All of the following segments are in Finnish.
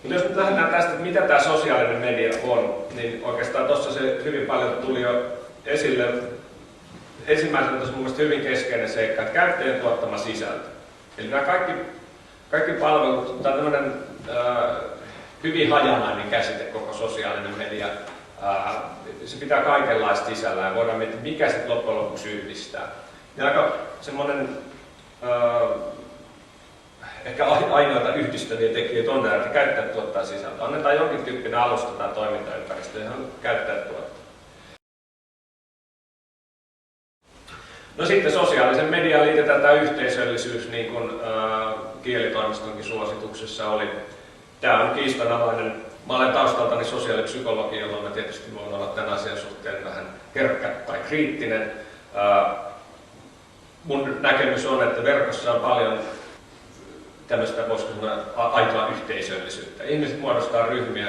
Mutta jos nyt lähdetään tästä, että mitä tämä sosiaalinen media on, niin oikeastaan tuossa se hyvin paljon tuli jo esille. Ensimmäisenä tuossa mun mielestä hyvin keskeinen seikka, että käyttäjän tuottama sisältö. Eli nämä kaikki palvelut, tämä on tämmöinen hyvin hajanainen käsite, koko sosiaalinen media. Se pitää kaikenlaista sisällään ja voidaan miettiä, mikä sitten loppujen lopuksi yhdistää. Ja aika semmoinen ehkä ainoita yhdistäviä tekijöitä on nämä, että käyttäjät tuottaa sisältöä. Annetaan jonkin tyyppinen alusta tai toimintaympäristö, johon käyttäjät tuottaa. No sitten sosiaalisen mediaan liitetään tämä yhteisöllisyys, niin kuin kielitoimistonkin suosituksessa oli. Tämä on kiistanalainen. Mä olen taustaltani sosiaalipsykologi, jolloin mä tietysti voin olla tämän asian suhteen vähän herkkä tai kriittinen. Mun näkemys on, että verkossa on paljon tämmöistä, voisiko sanoa, aitoa yhteisöllisyyttä. Ihmiset muodostaa ryhmiä,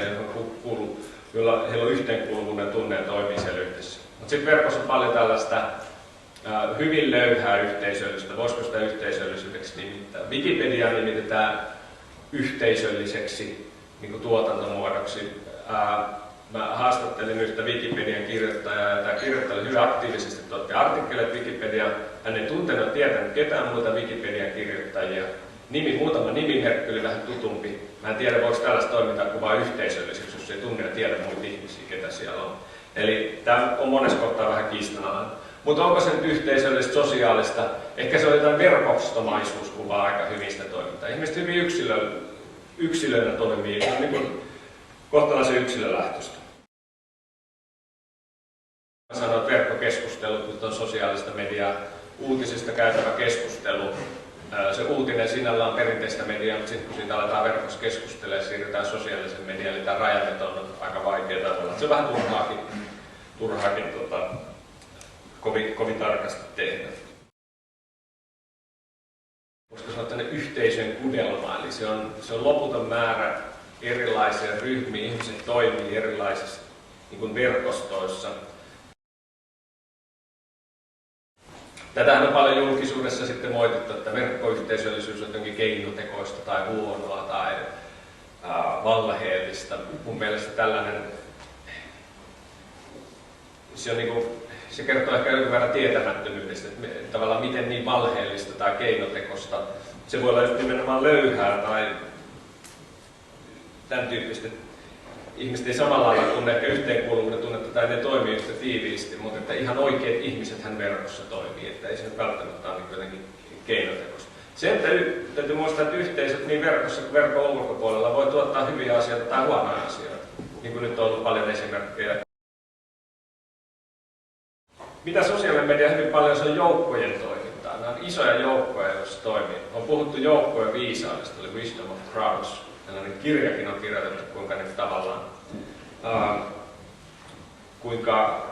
joilla heillä on yhteenkuuluvuuden tunne ja toimii siellä yhdessä. Mutta sitten verkossa on paljon tällaista hyvin löyhää yhteisöllistä. Voisiko sitä yhteisöllisyydeksi nimittää? Wikipedia nimitetään yhteisölliseksi niin kuin tuotantomuodoksi. Mä haastattelin yhtä Wikipedian kirjoittajaa, ja tämä kirjoittaja hyvin aktiivisesti tuotti artikkeleita Wikipediaan. Hän ei tuntenut tietänyt ketään muuta Wikipedian kirjoittajia. Muutama nimimerkki oli vähän tutumpi. Mä en tiedä, voiko tällaista toimintaa kuvaa yhteisölliseksi, jos ei tunne ja tiedä muita ihmisiä, ketä siellä on. Eli tämä on monessa kohtaa vähän kiistanalainen. Mutta onko se nyt yhteisöllistä, sosiaalista? Ehkä se on jotain verkostomaisuus kuvaa aika hyvin sitä toimintaa. Ihmiset hyvin yksilöinä toimii, se on niin kuin kohtalaisen yksilölähtöistä. Sanoin, että verkkokeskustelut nyt on sosiaalista mediaa, uutisista käytävä keskustelu. Se uutinen sinällään on perinteistä mediaa, mutta sitten kun siitä aletaan verkossa keskustelemaan, siirrytään sosiaalisen mediaan, eli tämä rajanveto on aika vaikeaa. Se on vähän turhaakin kovin tarkasti tehdä. Koska se on tämmöinen yhteisön kudelma, eli se on loputon määrä erilaisia ryhmiä, ihmiset toimii erilaisissa niin kuin verkostoissa. Tätähän on paljon julkisuudessa sitten moitittu, että verkkoyhteisöllisyys on jotenkin keinotekoista tai huonoa tai valheellista. Mun mielestä tällainen, se kertoo ehkä jonkun verran tietämättömyydestä, että tavallaan miten niin valheellista tai keinotekoista. Se voi olla just nimenomaan löyhää tai tämän tyyppistä. Ihmiset ei samalla lailla tunne ehkä yhteenkuuluvuuden tunnetta tai ne toimii yhtä tiiviisti, mutta että ihan oikeat ihmisethän verkossa toimii, että ei se välttämättä ole niin jotenkin keinotekoista. Se, että täytyy muistaa, että yhteisöt niin verkossa kuin verkon ulkopuolella voi tuottaa hyviä asioita tai huonoja asioita, niin kuin nyt on ollut paljon esimerkkejä. Mitä sosiaalinen media hyvin paljon, se on joukkojen toimintaa. Nämä on isoja joukkoja, joissa toimii. On puhuttu joukkojen viisaudesta, eli Wisdom of Crowds. Tällainen kirjakin on kirjoitettu, kuinka nyt tavallaan, kuinka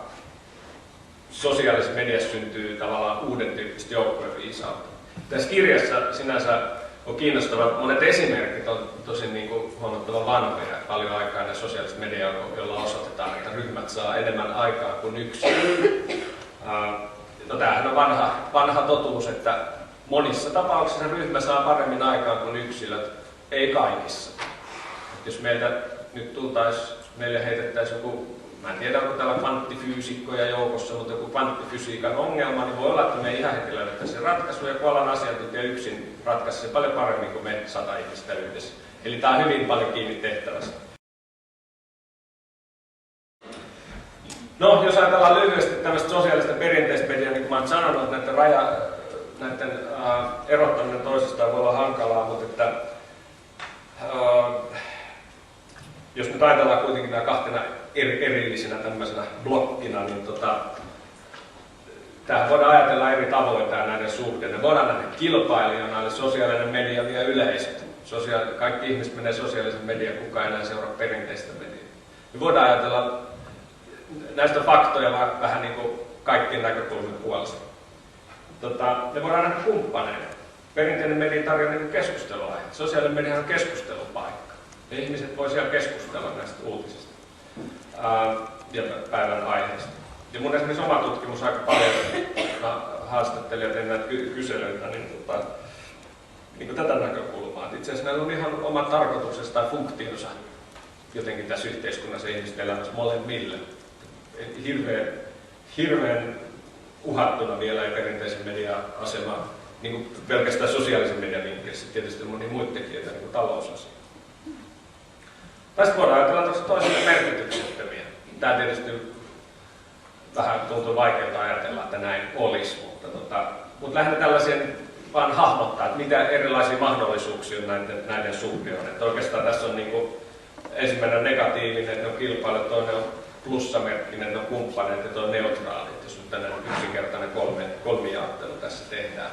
sosiaalisessa mediassa syntyy tavallaan uuden tyyppistä joukkojen viisautta. Tässä kirjassa sinänsä on kiinnostavat, monet esimerkit on tosin niin kuin huomattavan vanhoja, paljon aikaa näissä sosiaalisessa mediassa, jolla osoitetaan, että ryhmät saa enemmän aikaa kuin yksilö. No tämähän on vanha totuus, että monissa tapauksissa ryhmä saa paremmin aikaa kuin yksilöt, ei kaikissa. Jos meiltä nyt meille heitettäisiin joku, mä en tiedä onko täällä kvanttifyysikkoja joukossa, mutta joku kvanttifysiikan ongelma, niin voi olla, että me ei ihan heti löydettäisiin ratkaisu, ja kun alan asiantuntija yksin ratkaisi se paljon paremmin kuin me 100 ihmistä yhdessä. Eli tämä on hyvin paljon kiinni tehtävästä. No, jos ajatellaan lyhyesti tämmöistä sosiaalista perinteistä mediaa, niin kuin mä oon sanonut, että näiden erottaminen toisistaan voi olla hankalaa, mutta että jos nyt ajatellaan kuitenkin nämä kahtena erillisenä tämmöisenä blokkina, niin tämähän voidaan ajatella eri tavoin näiden suhteen. Ne voidaan nähdä kilpailijana, eli sosiaalinen media ja yleiset. Kaikki ihmiset menee sosiaalisen median, kukaan ei enää seuraa perinteistä mediaa. Me voidaan ajatella näistä faktoja vähän niin kuin kaikkien näkökulmien puolesta. Ne voidaan nähdä kumppaneina. Perinteinen media tarjoaa niin keskusteluaiheet. Sosiaalinen media on keskustelupaikka. Ja ihmiset voi siellä keskustella näistä uutisista ja päivän aiheista. Ja mun esimerkiksi oma tutkimus aika paljon haastattelija tein näitä kyselyitä, niin niin tätä näkökulmaa. Itse asiassa näillä on ihan oma tarkoituksensa tai funktionsa jotenkin tässä yhteiskunnassa ja ihmisten elämässä molemmille. Hirveän uhattuna vielä ei perinteisen median asema niin pelkästään sosiaalisen median vinkkeessä, tietysti moni muita tekijöitä, niin kuin talousasia. Tästä voidaan ajatella toisille merkityksettömiä. Tämä tietysti vähän tuntuu vaikealta ajatella, että näin olisi, mutta lähinnä tällaisen vaan hahmottaa, että mitä erilaisia mahdollisuuksia näiden suhteen on. Että oikeastaan tässä on niin kuin ensimmäinen negatiivinen, että ne on kilpailut, toinen on plussamerkkinen, ne on kumppaneet ja toinen neutraalit, jos nyt tällainen yksinkertainen kolmijaottelu tässä tehdään.